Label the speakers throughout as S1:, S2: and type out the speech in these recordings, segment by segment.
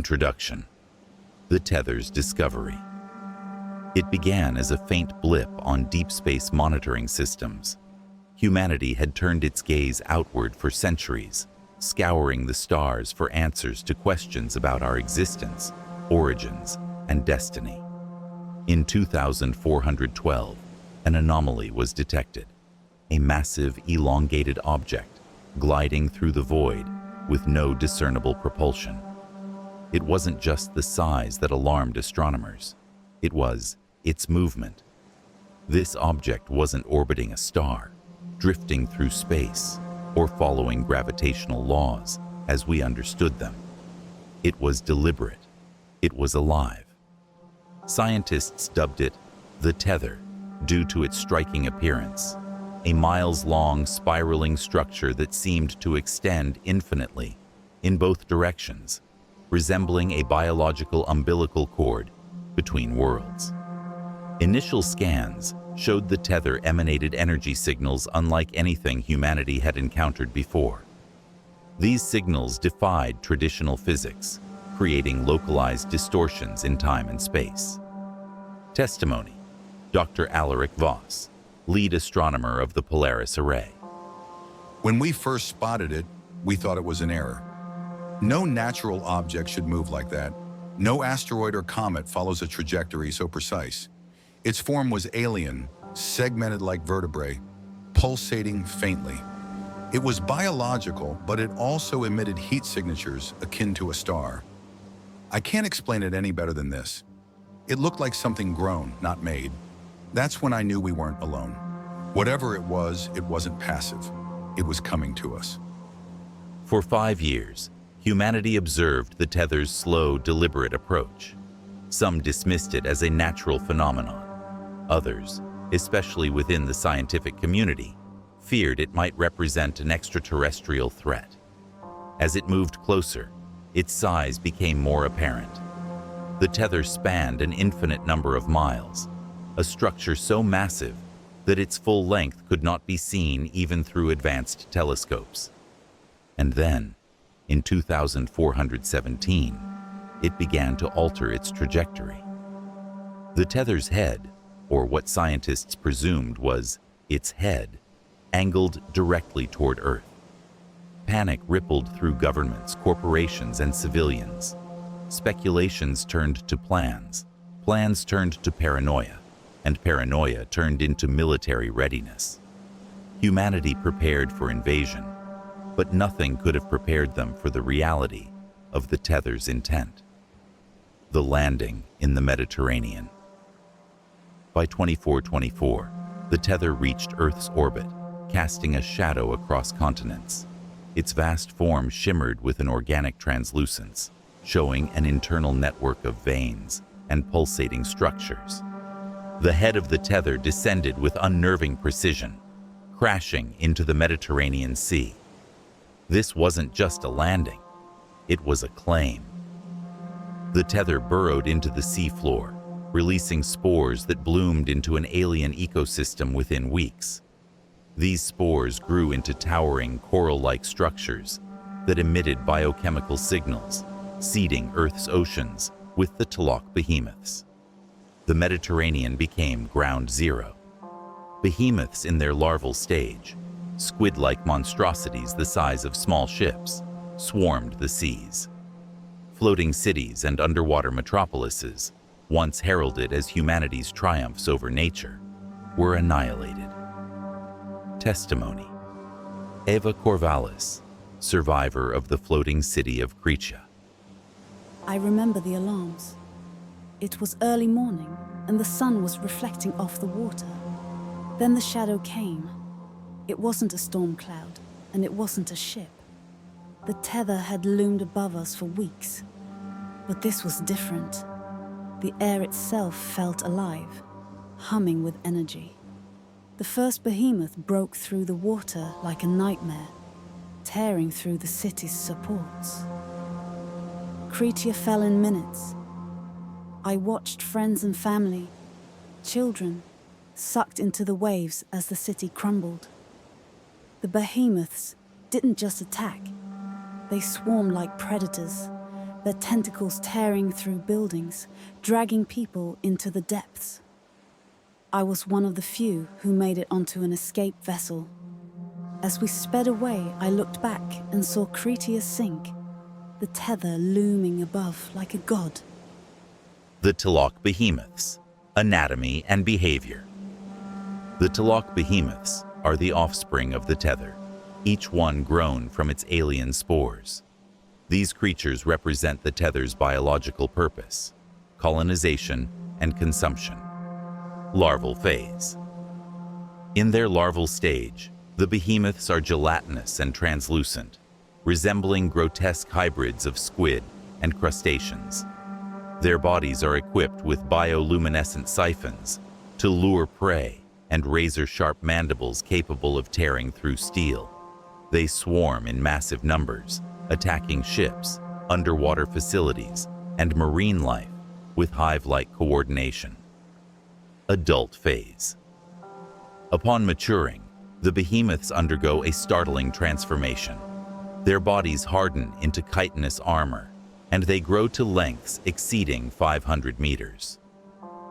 S1: Introduction. The tether's discovery. It began as a faint blip on deep space monitoring systems. Humanity had turned its gaze outward for centuries, scouring the stars for answers to questions about our existence, origins, and destiny. In 2412, an anomaly was detected, a massive, elongated object gliding through the void with no discernible propulsion. It wasn't just the size that alarmed astronomers. It was its movement. This object wasn't orbiting a star, drifting through space, or following gravitational laws as we understood them. It was deliberate. It was alive. Scientists dubbed it the tether due to its striking appearance, a miles-long spiraling structure that seemed to extend infinitely in both directions, resembling a biological umbilical cord between worlds. Initial scans showed the tether emanated energy signals unlike anything humanity had encountered before. These signals defied traditional physics, creating localized distortions in time and space. Testimony: Dr. Alaric Voss, lead astronomer of the Polaris Array.
S2: When we first spotted it, we thought it was an error. No natural object should move like that. No asteroid or comet follows a trajectory so precise. Its form was alien, segmented like vertebrae, pulsating faintly. It was biological, but it also emitted heat signatures akin to a star. I can't explain it any better than this. It looked like something grown, not made. That's when I knew we weren't alone. Whatever it wasn't passive. It was coming to us.
S1: For 5 years, humanity observed the tether's slow, deliberate approach. Some dismissed it as a natural phenomenon. Others, especially within the scientific community, feared it might represent an extraterrestrial threat. As it moved closer, its size became more apparent. The tether spanned an infinite number of miles, a structure so massive that its full length could not be seen even through advanced telescopes. And then, in 2417, it began to alter its trajectory. The tether's head, or what scientists presumed was its head, angled directly toward Earth. Panic rippled through governments, corporations, and civilians. Speculations turned to plans, plans turned to paranoia, and paranoia turned into military readiness. Humanity prepared for invasion, but nothing could have prepared them for the reality of the tether's intent. The landing in the Mediterranean. By 2424, the tether reached Earth's orbit, casting a shadow across continents. Its vast form shimmered with an organic translucence, showing an internal network of veins and pulsating structures. The head of the tether descended with unnerving precision, crashing into the Mediterranean Sea. This wasn't just a landing, it was a claim. The tether burrowed into the seafloor, releasing spores that bloomed into an alien ecosystem within weeks. These spores grew into towering coral-like structures that emitted biochemical signals, seeding Earth's oceans with the Tlok Behemoths. The Mediterranean became ground zero. Behemoths in their larval stage, squid-like monstrosities the size of small ships, swarmed the seas. Floating cities and underwater metropolises, once heralded as humanity's triumphs over nature, were annihilated. Testimony: Eva Corvallis, survivor of the floating city of Kretia.
S3: I remember the alarms. It was early morning, and the sun was reflecting off the water. Then the shadow came. It wasn't a storm cloud, and it wasn't a ship. The tether had loomed above us for weeks. But this was different. The air itself felt alive, humming with energy. The first behemoth broke through the water like a nightmare, tearing through the city's supports. Kretia fell in minutes. I watched friends and family, children, sucked into the waves as the city crumbled. The behemoths didn't just attack. They swarmed like predators, their tentacles tearing through buildings, dragging people into the depths. I was one of the few who made it onto an escape vessel. As we sped away, I looked back and saw Cretius sink, the tether looming above like a god.
S1: The Tlok Behemoths, Anatomy and Behavior. The Tlok Behemoths are the offspring of the tether, each one grown from its alien spores. These creatures represent the tether's biological purpose: colonization and consumption. Larval phase. In their larval stage, the behemoths are gelatinous and translucent, resembling grotesque hybrids of squid and crustaceans. Their bodies are equipped with bioluminescent siphons to lure prey and razor-sharp mandibles capable of tearing through steel. They swarm in massive numbers, attacking ships, underwater facilities, and marine life with hive-like coordination. Adult phase. Upon maturing, the behemoths undergo a startling transformation. Their bodies harden into chitinous armor, and they grow to lengths exceeding 500 meters.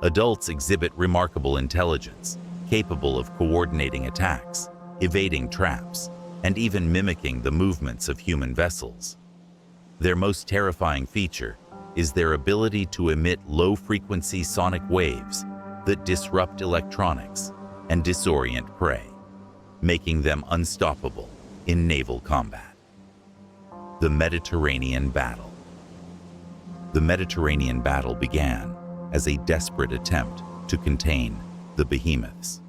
S1: Adults exhibit remarkable intelligence, capable of coordinating attacks, evading traps, and even mimicking the movements of human vessels. Their most terrifying feature is their ability to emit low-frequency sonic waves that disrupt electronics and disorient prey, making them unstoppable in naval combat. The Mediterranean Battle. The Mediterranean battle began as a desperate attempt to contain the behemoths.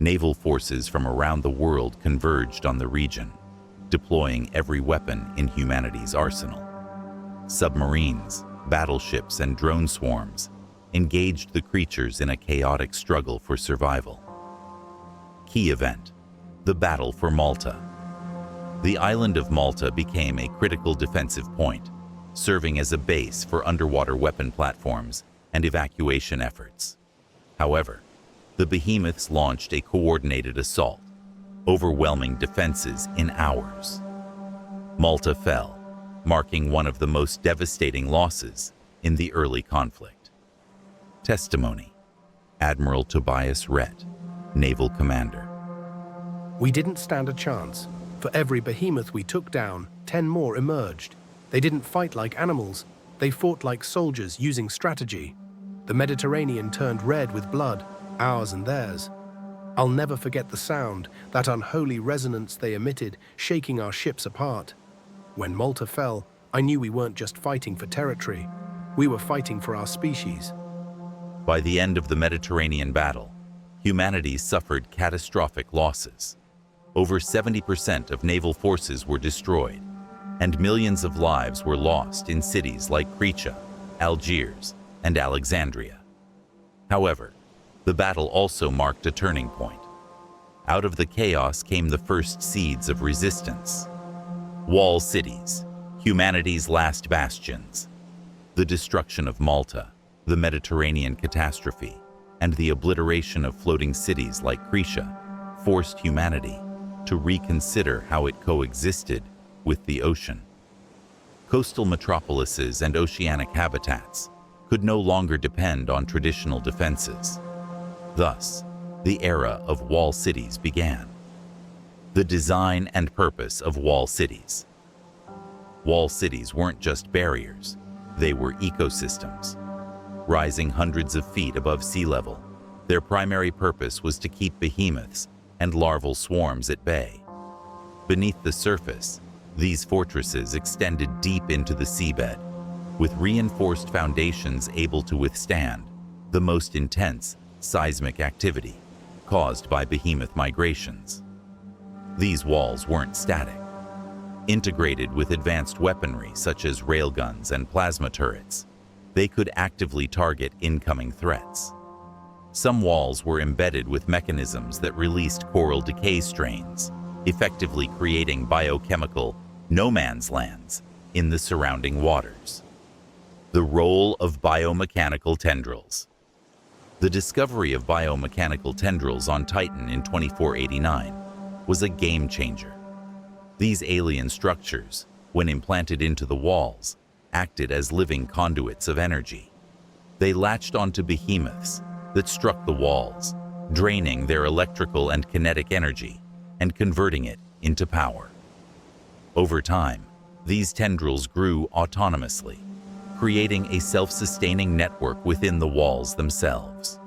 S1: Naval forces from around the world converged on the region, deploying every weapon in humanity's arsenal. Submarines, battleships, and drone swarms engaged the creatures in a chaotic struggle for survival. Key event: the Battle for Malta. The island of Malta became a critical defensive point, serving as a base for underwater weapon platforms and evacuation efforts. However, the behemoths launched a coordinated assault, overwhelming defenses in hours. Malta fell, marking one of the most devastating losses in the early conflict. Testimony: Admiral Tobias Rhett, Naval Commander.
S4: We didn't stand a chance. For every behemoth we took down, 10 more emerged. They didn't fight like animals. They fought like soldiers using strategy. The Mediterranean turned red with blood, ours and theirs. I'll never forget the sound, that unholy resonance they emitted, shaking our ships apart. When Malta fell, I knew we weren't just fighting for territory. We were fighting for our species.
S1: By the end of the Mediterranean battle, humanity suffered catastrophic losses. Over 70% of naval forces were destroyed, and millions of lives were lost in cities like Kreta, Algiers, and Alexandria. However, the battle also marked a turning point. Out of the chaos came the first seeds of resistance. Wall cities, humanity's last bastions. The destruction of Malta, the Mediterranean catastrophe, and the obliteration of floating cities like Kreta forced humanity to reconsider how it coexisted with the ocean. Coastal metropolises and oceanic habitats could no longer depend on traditional defenses. Thus, the era of wall cities began. The design and purpose of wall cities. Wall cities weren't just barriers, they were ecosystems. Rising hundreds of feet above sea level, their primary purpose was to keep behemoths and larval swarms at bay. Beneath the surface, these fortresses extended deep into the seabed, with reinforced foundations able to withstand the most intense seismic activity caused by behemoth migrations. These walls weren't static. Integrated with advanced weaponry such as railguns and plasma turrets, they could actively target incoming threats. Some walls were embedded with mechanisms that released coral decay strains, effectively creating biochemical no man's lands in the surrounding waters. The role of biomechanical tendrils. The discovery of biomechanical tendrils on Titan in 2489 was a game changer. These alien structures, when implanted into the walls, acted as living conduits of energy. They latched onto behemoths that struck the walls, draining their electrical and kinetic energy and converting it into power. Over time, these tendrils grew autonomously, creating a self-sustaining network within the walls themselves.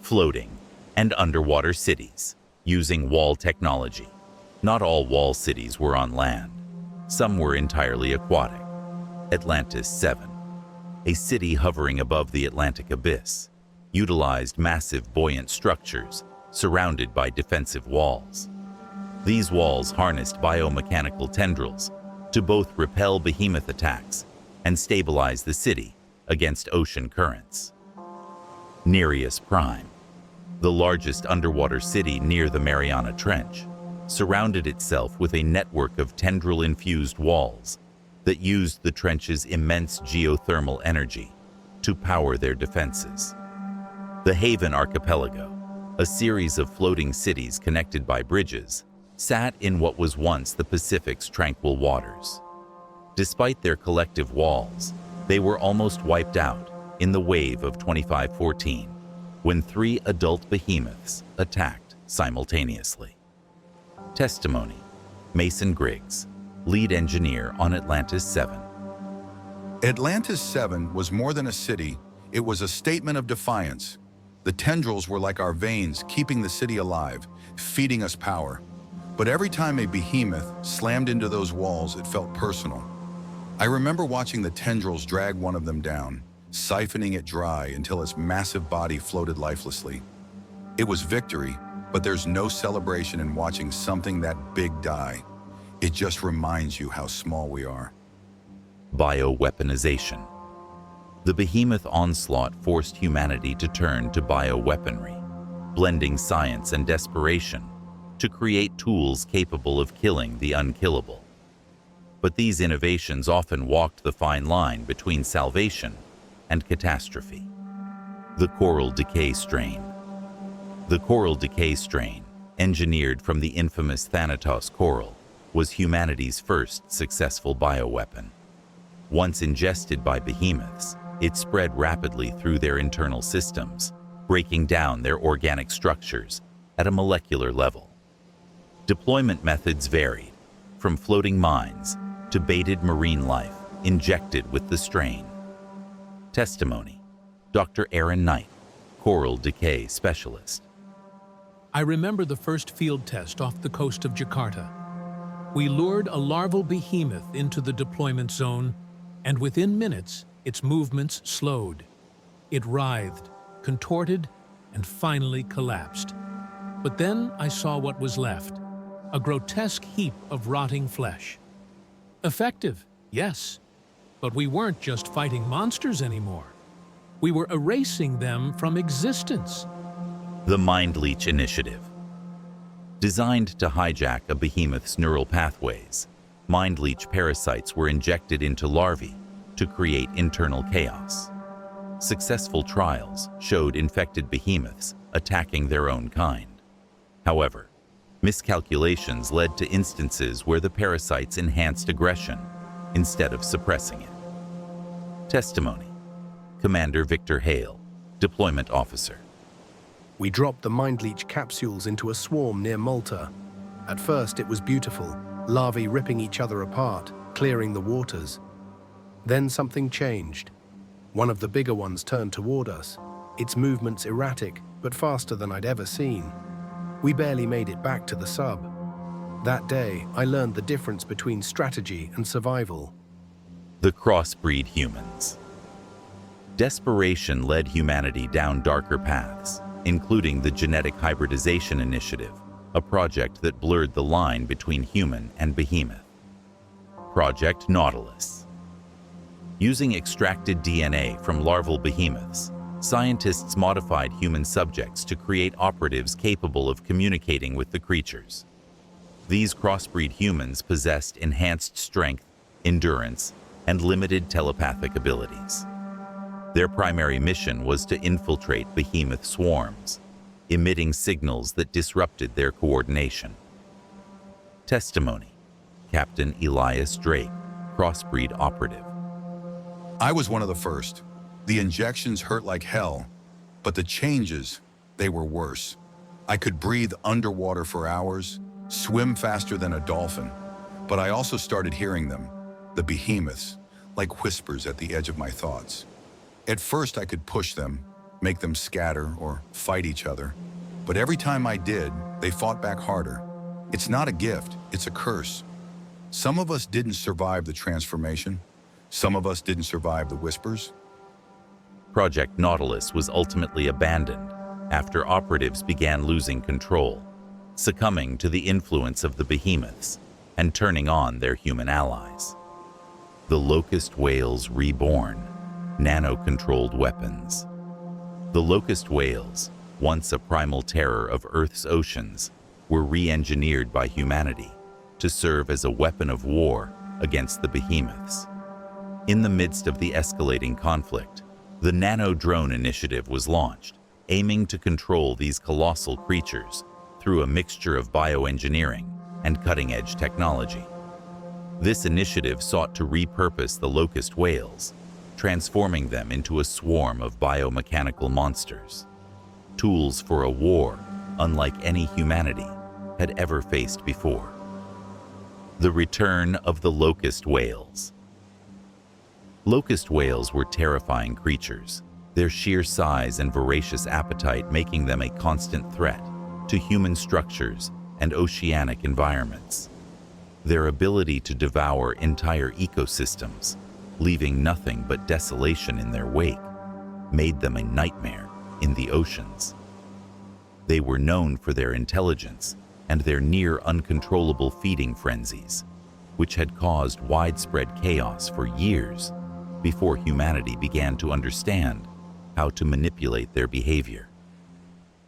S1: Floating and underwater cities using wall technology. Not all wall cities were on land. Some were entirely aquatic. Atlantis 7, a city hovering above the Atlantic abyss, utilized massive buoyant structures surrounded by defensive walls. These walls harnessed biomechanical tendrils to both repel behemoth attacks and stabilize the city against ocean currents. Nereus Prime, the largest underwater city near the Mariana Trench, surrounded itself with a network of tendril-infused walls that used the trench's immense geothermal energy to power their defenses. The Haven Archipelago, a series of floating cities connected by bridges, sat in what was once the Pacific's tranquil waters. Despite their collective walls, they were almost wiped out in the wave of 2514, when 3 adult behemoths attacked simultaneously. Testimony: Mason Griggs, lead engineer on Atlantis 7.
S2: Atlantis 7 was more than a city, it was a statement of defiance. The tendrils were like our veins, keeping the city alive, feeding us power. But every time a behemoth slammed into those walls, it felt personal. I remember watching the tendrils drag one of them down, siphoning it dry until its massive body floated lifelessly. It was victory, but there's no celebration in watching something that big die. It just reminds you how small we are.
S1: Bioweaponization. The behemoth onslaught forced humanity to turn to bioweaponry, blending science and desperation to create tools capable of killing the unkillable. But these innovations often walked the fine line between salvation and catastrophe. The coral decay strain. The coral decay strain, engineered from the infamous Thanatos coral, was humanity's first successful bioweapon. Once ingested by behemoths, it spread rapidly through their internal systems, breaking down their organic structures at a molecular level. Deployment methods varied, from floating mines to baited marine life injected with the strain. Testimony: Dr. Aaron Knight, coral decay specialist.
S5: I remember the first field test off the coast of Jakarta. We lured a larval behemoth into the deployment zone, and within minutes, its movements slowed. It writhed, contorted, and finally collapsed. But then I saw what was left, a grotesque heap of rotting flesh. Effective, yes, but we weren't just fighting monsters anymore. We were erasing them from existence.
S1: The Mind Leech Initiative. Designed to hijack a behemoth's neural pathways, Mind Leech parasites were injected into larvae to create internal chaos. Successful trials showed infected behemoths attacking their own kind. However, miscalculations led to instances where the parasites enhanced aggression instead of suppressing it. Testimony: Commander Victor Hale, Deployment Officer.
S4: We dropped the Mind Leech capsules into a swarm near Malta. At first, it was beautiful, larvae ripping each other apart, clearing the waters. Then something changed. One of the bigger ones turned toward us, its movements erratic, but faster than I'd ever seen. We barely made it back to the sub. That day, I learned the difference between strategy and survival.
S1: The crossbreed humans. Desperation led humanity down darker paths, including the Genetic Hybridization Initiative, a project that blurred the line between human and behemoth. Project Nautilus. Using extracted DNA from larval behemoths, scientists modified human subjects to create operatives capable of communicating with the creatures. These crossbreed humans possessed enhanced strength, endurance, and limited telepathic abilities. Their primary mission was to infiltrate behemoth swarms, emitting signals that disrupted their coordination. Testimony: Captain Elias Drake, crossbreed operative.
S2: I was one of the first. The injections hurt like hell, but the changes, they were worse. I could breathe underwater for hours, swim faster than a dolphin, but I also started hearing them, the behemoths, like whispers at the edge of my thoughts. At first I could push them, make them scatter or fight each other, but every time I did, they fought back harder. It's not a gift, it's a curse. Some of us didn't survive the transformation. Some of us didn't survive the whispers.
S1: Project Nautilus was ultimately abandoned after operatives began losing control, succumbing to the influence of the behemoths and turning on their human allies. The Locust Whales reborn, nano-controlled weapons. The Locust Whales, once a primal terror of Earth's oceans, were re-engineered by humanity to serve as a weapon of war against the behemoths. In the midst of the escalating conflict, the Nano Drone Initiative was launched, aiming to control these colossal creatures through a mixture of bioengineering and cutting-edge technology. This initiative sought to repurpose the Locust Whales, transforming them into a swarm of biomechanical monsters, tools for a war unlike any humanity had ever faced before. The return of the Locust Whales. Locust whales were terrifying creatures, their sheer size and voracious appetite making them a constant threat to human structures and oceanic environments. Their ability to devour entire ecosystems, leaving nothing but desolation in their wake, made them a nightmare in the oceans. They were known for their intelligence and their near uncontrollable feeding frenzies, which had caused widespread chaos for years before humanity began to understand how to manipulate their behavior.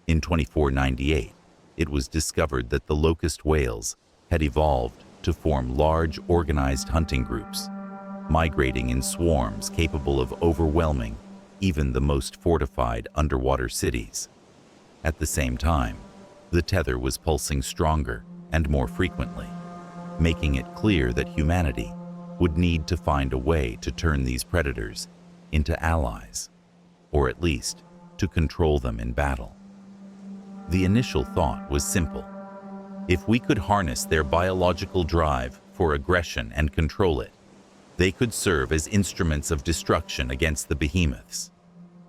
S1: In 2498, it was discovered that the locust whales had evolved to form large organized hunting groups, migrating in swarms capable of overwhelming even the most fortified underwater cities. At the same time, the tether was pulsing stronger and more frequently, making it clear that humanity would need to find a way to turn these predators into allies, or at least to control them in battle. The initial thought was simple. If we could harness their biological drive for aggression and control it, they could serve as instruments of destruction against the behemoths.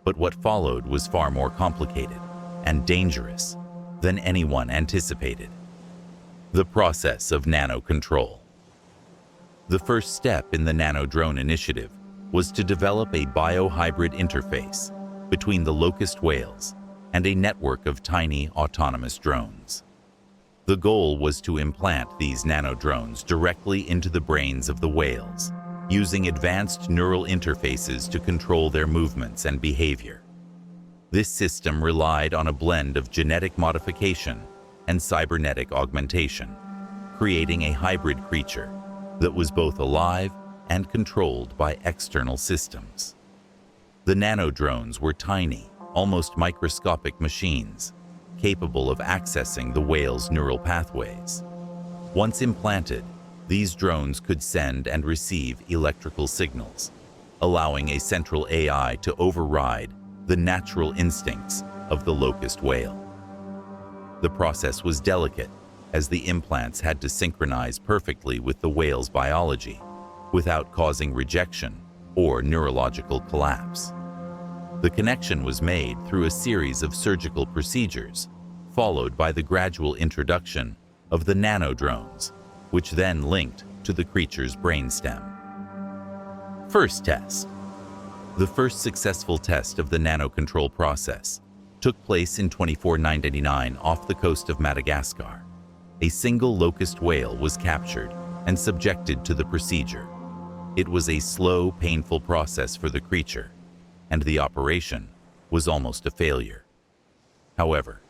S1: But what followed was far more complicated and dangerous than anyone anticipated. The process of nano-control. The first step in the Nano Drone Initiative was to develop a biohybrid interface between the locust whales and a network of tiny autonomous drones. The goal was to implant these nano-drones directly into the brains of the whales, using advanced neural interfaces to control their movements and behavior. This system relied on a blend of genetic modification and cybernetic augmentation, creating a hybrid creature that was both alive and controlled by external systems. The nano-drones were tiny, almost microscopic machines, capable of accessing the whale's neural pathways. Once implanted, these drones could send and receive electrical signals, allowing a central AI to override the natural instincts of the locust whale. The process was delicate, as the implants had to synchronize perfectly with the whale's biology without causing rejection or neurological collapse. The connection was made through a series of surgical procedures, followed by the gradual introduction of the nano-drones, which then linked to the creature's brainstem. First test. The first successful test of the nano-control process took place in 2499 off the coast of Madagascar. A single locust whale was captured and subjected to the procedure. It was a slow, painful process for the creature, and the operation was almost a failure. However,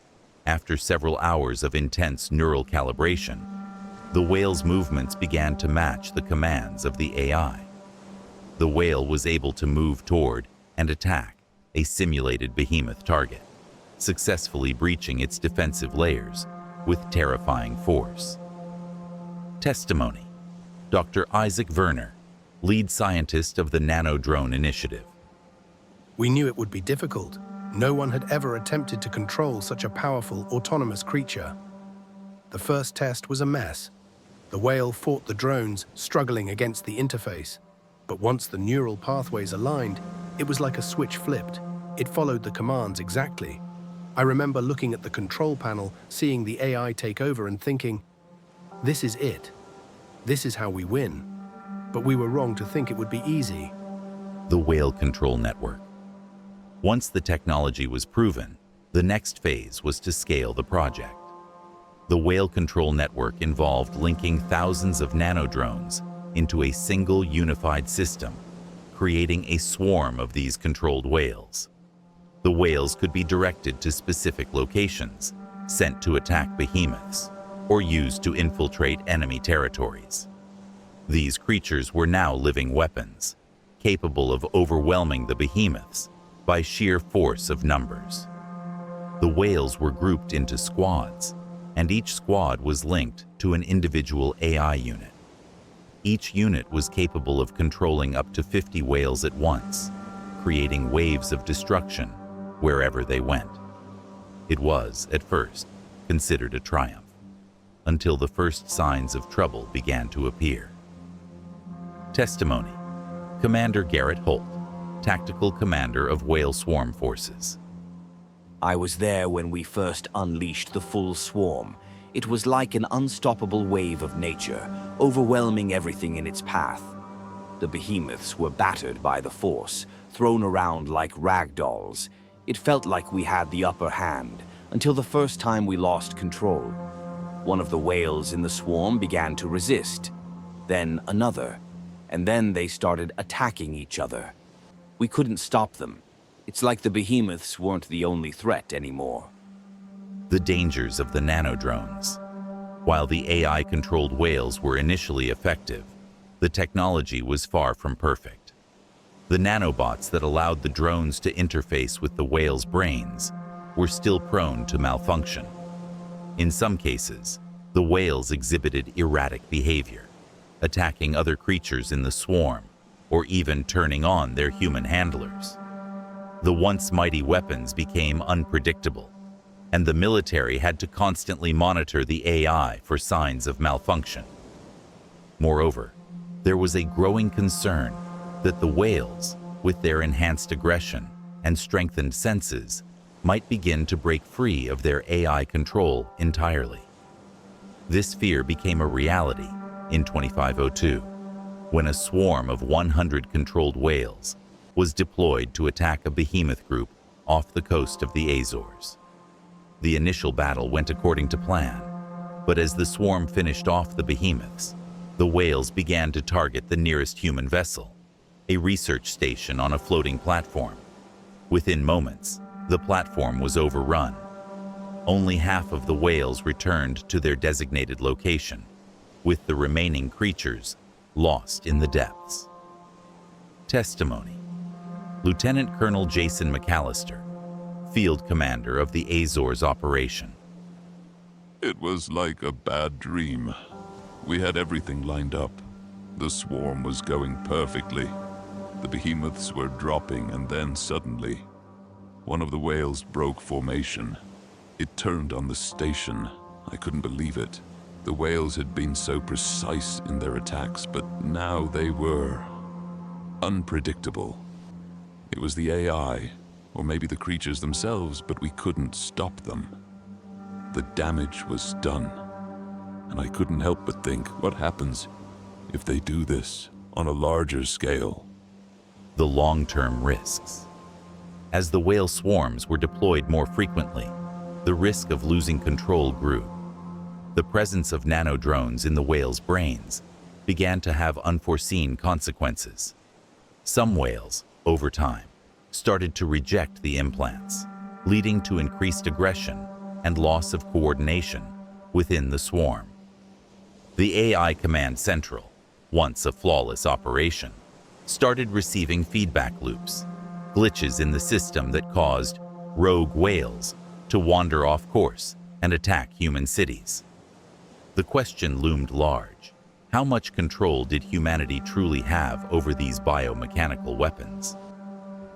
S1: after several hours of intense neural calibration, the whale's movements began to match the commands of the AI. The whale was able to move toward and attack a simulated behemoth target, successfully breaching its defensive layers with terrifying force. Testimony: Dr. Isaac Werner, lead scientist of the Nano Drone Initiative.
S4: We knew it would be difficult. No one had ever attempted to control such a powerful, autonomous creature. The first test was a mess. The whale fought the drones, struggling against the interface. But once the neural pathways aligned, it was like a switch flipped. It followed the commands exactly. I remember looking at the control panel, seeing the AI take over and thinking, this is it. This is how we win. But we were wrong to think it would be easy.
S1: The Whale Control Network. Once the technology was proven, the next phase was to scale the project. The Whale Control Network involved linking thousands of nanodrones into a single unified system, creating a swarm of these controlled whales. The whales could be directed to specific locations, sent to attack behemoths, or used to infiltrate enemy territories. These creatures were now living weapons, capable of overwhelming the behemoths by sheer force of numbers. The whales were grouped into squads, and each squad was linked to an individual AI unit. Each unit was capable of controlling up to 50 whales at once, creating waves of destruction wherever they went. It was, at first, considered a triumph, until the first signs of trouble began to appear. Testimony: Commander Garrett Holt, Tactical Commander of Whale Swarm Forces.
S6: I was there when we first unleashed the full swarm. It was like an unstoppable wave of nature, overwhelming everything in its path. The behemoths were battered by the force, thrown around like rag dolls. It felt like we had the upper hand, until the first time we lost control. One of the whales in the swarm began to resist, then another, and then they started attacking each other. We couldn't stop them. It's like the behemoths weren't the only threat anymore.
S1: The dangers of the nanodrones. While the AI-controlled whales were initially effective, the technology was far from perfect. The nanobots that allowed the drones to interface with the whales' brains were still prone to malfunction. In some cases, the whales exhibited erratic behavior, attacking other creatures in the swarm, or even turning on their human handlers. The once mighty weapons became unpredictable, and the military had to constantly monitor the AI for signs of malfunction. Moreover, there was a growing concern that the whales, with their enhanced aggression and strengthened senses, might begin to break free of their AI control entirely. This fear became a reality in 2502, when a swarm of 100 controlled whales was deployed to attack a behemoth group off the coast of the Azores. The initial battle went according to plan, but as the swarm finished off the behemoths, the whales began to target the nearest human vessel, a research station on a floating platform. Within moments, the platform was overrun. Only half of the whales returned to their designated location, with the remaining creatures lost in the depths. Testimony: Lieutenant Colonel Jason McAllister, Field Commander of the Azores operation.
S7: It was like a bad dream. We had everything lined up. The swarm was going perfectly. The behemoths were dropping, and then suddenly, one of the whales broke formation. It turned on the station. I couldn't believe it. The whales had been so precise in their attacks, but now they were unpredictable. It was the AI, or maybe the creatures themselves, but we couldn't stop them. The damage was done, and I couldn't help but think, what happens if they do this on a larger scale?
S1: The long-term risks. As the whale swarms were deployed more frequently, the risk of losing control grew. The presence of nanodrones in the whales' brains began to have unforeseen consequences. Some whales, over time, started to reject the implants, leading to increased aggression and loss of coordination within the swarm. The AI Command Central, once a flawless operation, started receiving feedback loops, glitches in the system that caused rogue whales to wander off course and attack human cities. The question loomed large: How much control did humanity truly have over these biomechanical weapons?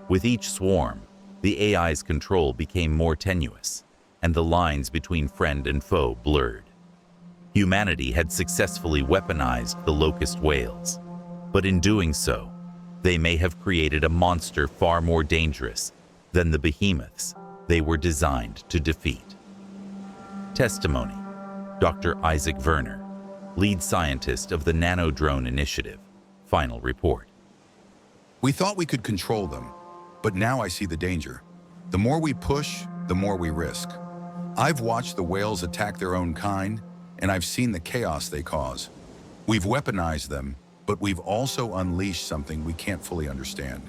S1: With each swarm, the AI's control became more tenuous, and the lines between friend and foe blurred. Humanity had successfully weaponized the Locust Whales, but in doing so, they may have created a monster far more dangerous than the behemoths they were designed to defeat. Testimony: Dr. Isaac Werner, lead scientist of the Nano Drone Initiative. Final report.
S2: We thought we could control them, but now I see the danger. The more we push, the more we risk. I've watched the whales attack their own kind, and I've seen the chaos they cause. We've weaponized them, but we've also unleashed something we can't fully understand.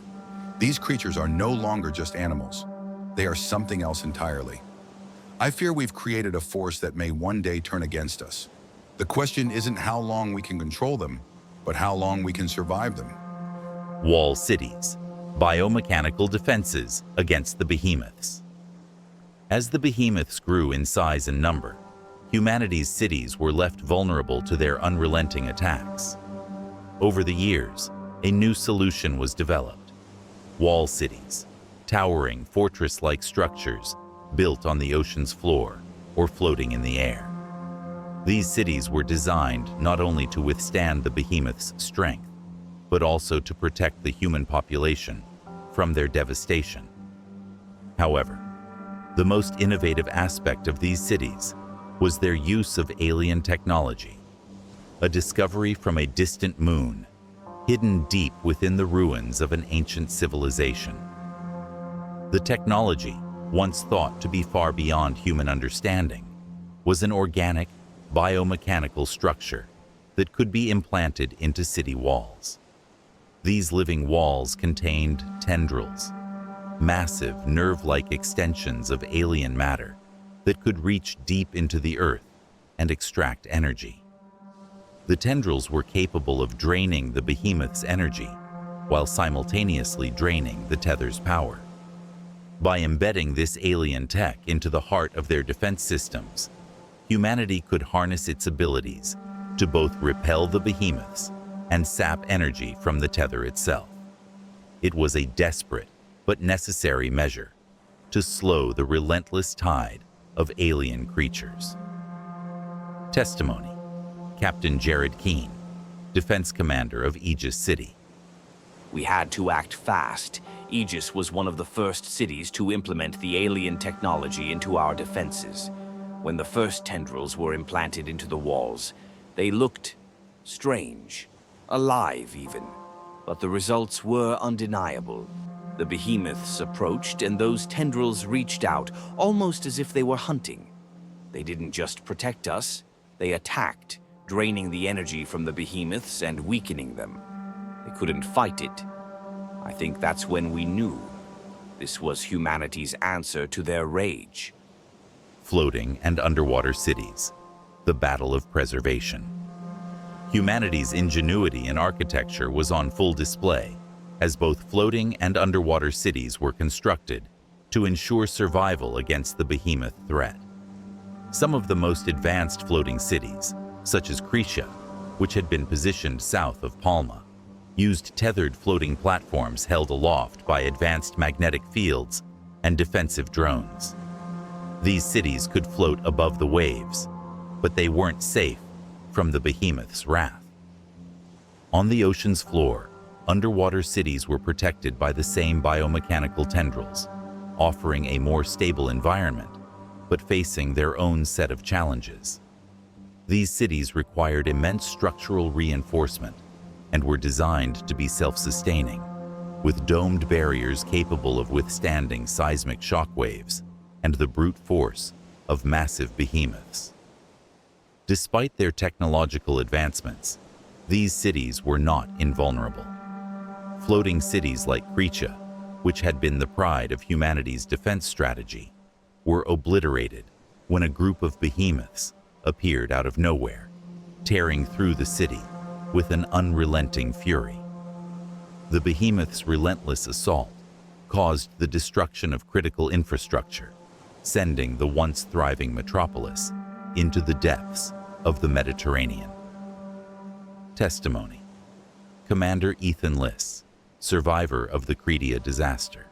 S2: These creatures are no longer just animals. They are something else entirely. I fear we've created a force that may one day turn against us. The question isn't how long we can control them, but how long we can survive them.
S1: Wall cities, biomechanical defenses against the behemoths. As the behemoths grew in size and number, humanity's cities were left vulnerable to their unrelenting attacks. Over the years, a new solution was developed: wall cities, towering fortress-like structures built on the ocean's floor or floating in the air. These cities were designed not only to withstand the behemoth's strength, but also to protect the human population from their devastation. However, the most innovative aspect of these cities was their use of alien technology, a discovery from a distant moon, hidden deep within the ruins of an ancient civilization. The technology, once thought to be far beyond human understanding, was an organic, biomechanical structure that could be implanted into city walls. These living walls contained tendrils, massive nerve-like extensions of alien matter that could reach deep into the earth and extract energy. The tendrils were capable of draining the behemoth's energy while simultaneously draining the tether's power. By embedding this alien tech into the heart of their defense systems, humanity could harness its abilities to both repel the behemoths and sap energy from the tether itself. It was a desperate but necessary measure to slow the relentless tide of alien creatures. Testimony: Captain Jared Keene, Defense Commander of Aegis City.
S6: We had to act fast. Aegis was one of the first cities to implement the alien technology into our defenses. When the first tendrils were implanted into the walls, they looked strange, alive even, but the results were undeniable. The behemoths approached, and those tendrils reached out, almost as if they were hunting. They didn't just protect us, they attacked, draining the energy from the behemoths and weakening them. They couldn't fight it. I think that's when we knew this was humanity's answer to their rage.
S1: Floating and underwater cities, the battle of preservation. Humanity's ingenuity in architecture was on full display as both floating and underwater cities were constructed to ensure survival against the behemoth threat. Some of the most advanced floating cities, such as Cretia, which had been positioned south of Palma, used tethered floating platforms held aloft by advanced magnetic fields and defensive drones. These cities could float above the waves, but they weren't safe from the behemoth's wrath. On the ocean's floor, underwater cities were protected by the same biomechanical tendrils, offering a more stable environment, but facing their own set of challenges. These cities required immense structural reinforcement and were designed to be self-sustaining, with domed barriers capable of withstanding seismic shockwaves and the brute force of massive behemoths. Despite their technological advancements, these cities were not invulnerable. Floating cities like Cretia, which had been the pride of humanity's defense strategy, were obliterated when a group of behemoths appeared out of nowhere, tearing through the city with an unrelenting fury. The behemoth's relentless assault caused the destruction of critical infrastructure, sending the once thriving metropolis into the depths of the Mediterranean. Testimony. Commander Ethan Liss, survivor of the Credia disaster.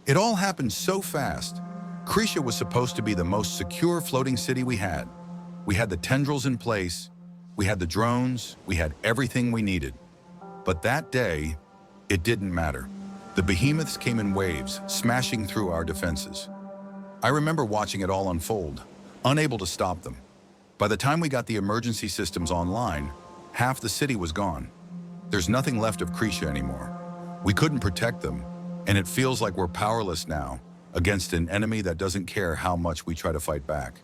S2: It all happened so fast. Cretia was supposed to be the most secure floating city we had. We had the tendrils in place, we had the drones, we had everything we needed. But that day, it didn't matter. The behemoths came in waves, smashing through our defenses. I remember watching it all unfold, unable to stop them. By the time we got the emergency systems online, half the city was gone. There's nothing left of Cretia anymore. We couldn't protect them, and it feels like we're powerless now against an enemy that doesn't care how much we try to fight back.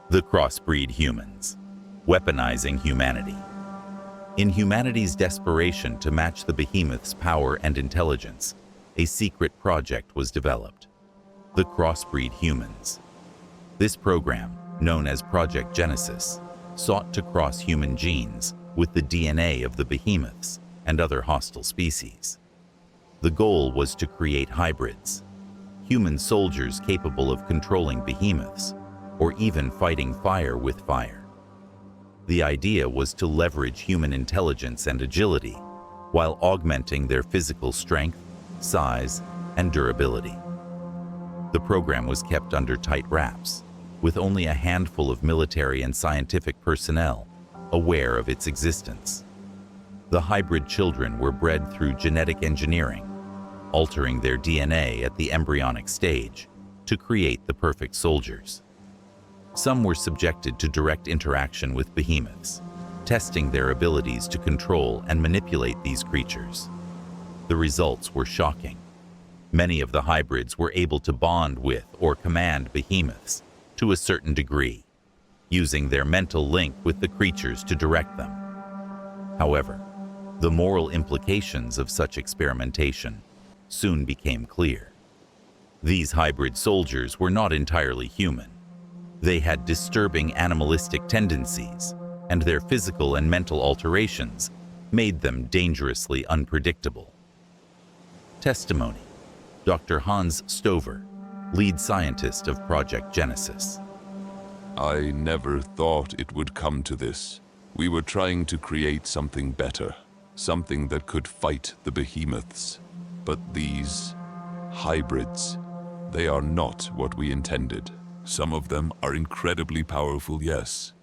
S1: The crossbreed humans, weaponizing humanity. In humanity's desperation to match the behemoth's power and intelligence, a secret project was developed: the crossbreed humans. This program, known as Project Genesis, sought to cross human genes with the DNA of the behemoths and other hostile species. The goal was to create hybrids, human soldiers capable of controlling behemoths, or even fighting fire with fire. The idea was to leverage human intelligence and agility while augmenting their physical strength, size, and durability. The program was kept under tight wraps, with only a handful of military and scientific personnel aware of its existence. The hybrid children were bred through genetic engineering, altering their DNA at the embryonic stage to create the perfect soldiers. Some were subjected to direct interaction with behemoths, testing their abilities to control and manipulate these creatures. The results were shocking. Many of the hybrids were able to bond with or command behemoths to a certain degree, using their mental link with the creatures to direct them. However, the moral implications of such experimentation soon became clear. These hybrid soldiers were not entirely human. They had disturbing animalistic tendencies, and their physical and mental alterations made them dangerously unpredictable. Testimony. Dr. Hans Stover, lead scientist of Project Genesis.
S7: I never thought it would come to this. We were trying to create something better, something that could fight the behemoths. But these hybrids, they are not what we intended. Some of them are incredibly powerful, yes,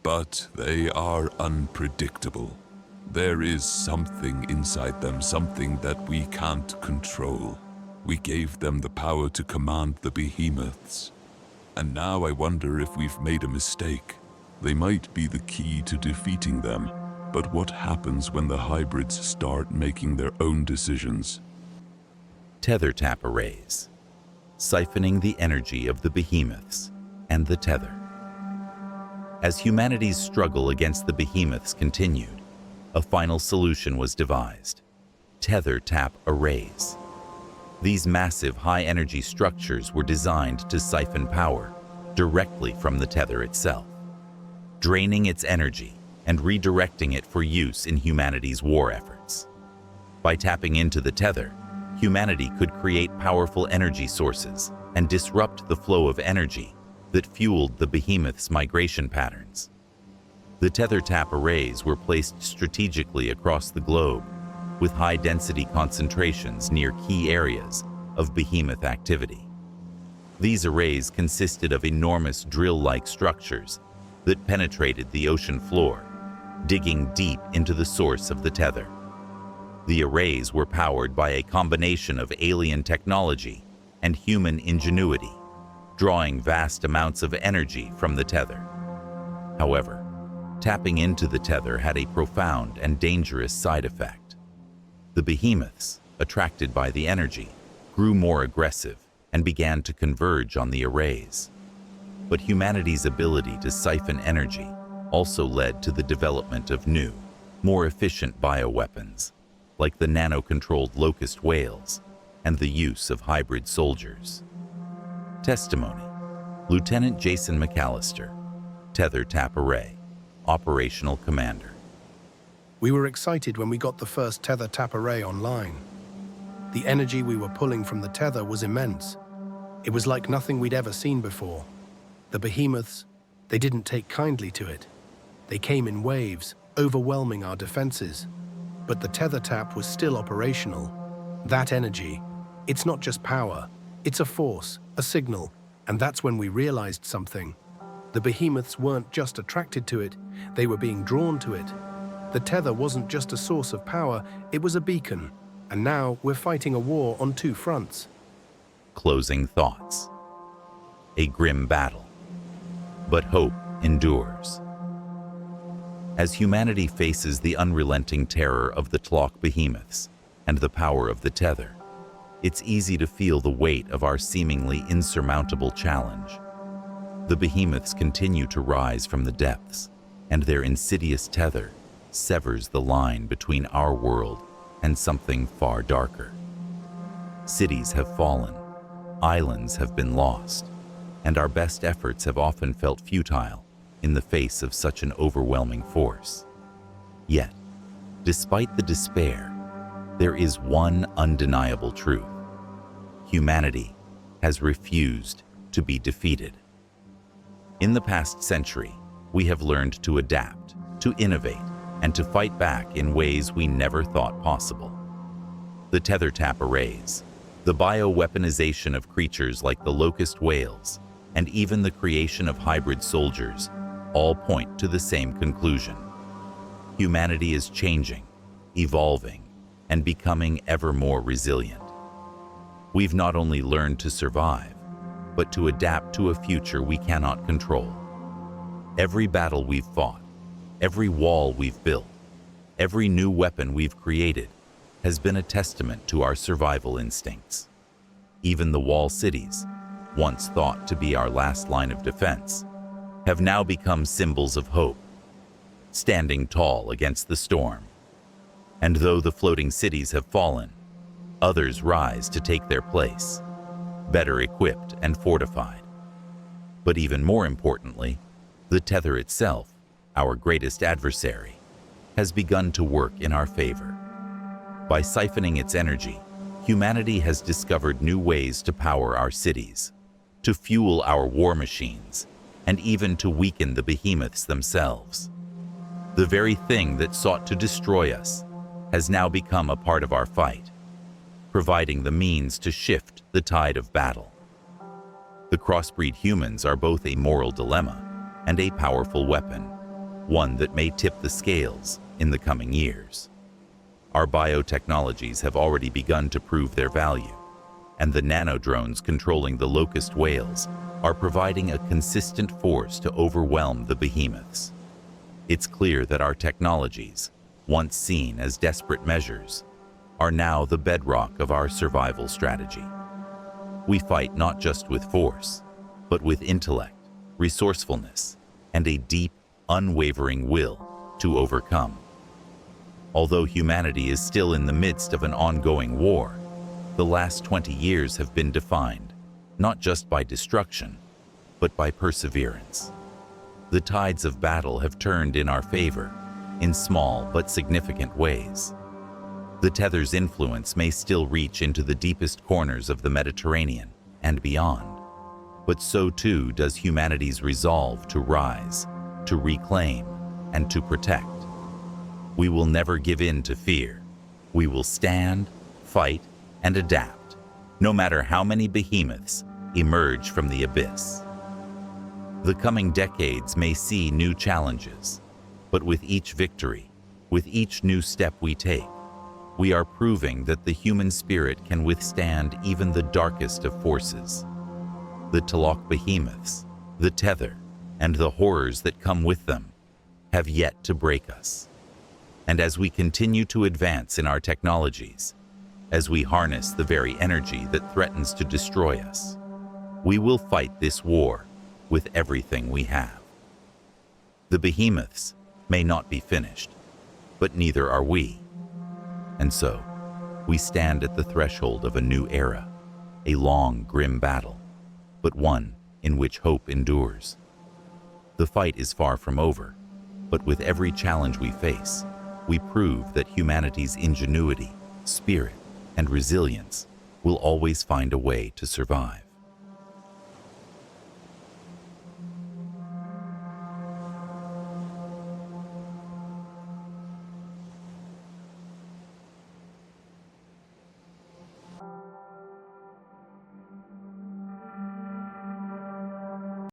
S7: but they are unpredictable. There is something inside them, something that we can't control. We gave them the power to command the behemoths. And now I wonder if we've made a mistake. They might be the key to defeating them, but what happens when the hybrids start making their own decisions?
S1: Tether tap arrays, siphoning the energy of the behemoths and the tether. As humanity's struggle against the behemoths continued, a final solution was devised: tether tap arrays. These massive high-energy structures were designed to siphon power directly from the tether itself, draining its energy and redirecting it for use in humanity's war efforts. By tapping into the tether, humanity could create powerful energy sources and disrupt the flow of energy that fueled the behemoth's migration patterns. The tether tap arrays were placed strategically across the globe, with high-density concentrations near key areas of behemoth activity. These arrays consisted of enormous drill-like structures that penetrated the ocean floor, digging deep into the source of the tether. The arrays were powered by a combination of alien technology and human ingenuity, drawing vast amounts of energy from the tether. However, tapping into the tether had a profound and dangerous side effect. The behemoths, attracted by the energy, grew more aggressive and began to converge on the arrays. But humanity's ability to siphon energy also led to the development of new, more efficient bioweapons, like the nano-controlled Locust Whales and the use of hybrid soldiers. Testimony. Lieutenant Jason McAllister, Tether Tap Array, Operational Commander.
S4: We were excited when we got the first tether tap array online. The energy we were pulling from the tether was immense. It was like nothing we'd ever seen before. The behemoths, they didn't take kindly to it. They came in waves, overwhelming our defenses. But the tether tap was still operational. That energy, it's not just power, it's a force, a signal, and that's when we realized something. The behemoths weren't just attracted to it, they were being drawn to it. The tether wasn't just a source of power, it was a beacon. And now we're fighting a war on two fronts.
S1: Closing thoughts. A grim battle. But hope endures. As humanity faces the unrelenting terror of the Tlok Behemoths and the power of the tether, it's easy to feel the weight of our seemingly insurmountable challenge. The behemoths continue to rise from the depths, and their insidious tether severs the line between our world and something far darker. Cities have fallen, islands have been lost, and our best efforts have often felt futile in the face of such an overwhelming force. Yet, despite the despair, there is one undeniable truth. Humanity has refused to be defeated. In the past century, we have learned to adapt, to innovate, and to fight back in ways we never thought possible. The tether tap arrays, the bioweaponization of creatures like the Locust Whales, and even the creation of hybrid soldiers all point to the same conclusion. Humanity is changing, evolving, and becoming ever more resilient. We've not only learned to survive, but to adapt to a future we cannot control. Every battle we've fought, every wall we've built, every new weapon we've created has been a testament to our survival instincts. Even the wall cities, once thought to be our last line of defense, have now become symbols of hope, standing tall against the storm. And though the floating cities have fallen, others rise to take their place, better equipped and fortified. But even more importantly, the tether itself, our greatest adversary, has begun to work in our favor. By siphoning its energy, humanity has discovered new ways to power our cities, to fuel our war machines, and even to weaken the behemoths themselves. The very thing that sought to destroy us has now become a part of our fight, providing the means to shift the tide of battle. The crossbreed humans are both a moral dilemma and a powerful weapon, one that may tip the scales in the coming years. Our biotechnologies have already begun to prove their value, and the nanodrones controlling the Locust Whales are providing a consistent force to overwhelm the behemoths. It's clear that our technologies, once seen as desperate measures, are now the bedrock of our survival strategy. We fight not just with force, but with intellect, resourcefulness, and a deep, unwavering will to overcome. Although humanity is still in the midst of an ongoing war, the last 20 years have been defined not just by destruction, but by perseverance. The tides of battle have turned in our favor in small but significant ways. The tether's influence may still reach into the deepest corners of the Mediterranean and beyond, but so too does humanity's resolve to rise, to reclaim, and to protect. We will never give in to fear. We will stand, fight, and adapt, no matter how many behemoths emerge from the abyss. The coming decades may see new challenges, but with each victory, with each new step we take, we are proving that the human spirit can withstand even the darkest of forces. The Tlok Behemoths, the tether, and the horrors that come with them have yet to break us. And as we continue to advance in our technologies, as we harness the very energy that threatens to destroy us, we will fight this war with everything we have. The behemoths may not be finished, but neither are we. And so, we stand at the threshold of a new era, a long, grim battle, but one in which hope endures. The fight is far from over, but with every challenge we face, we prove that humanity's ingenuity, spirit, and resilience will always find a way to survive.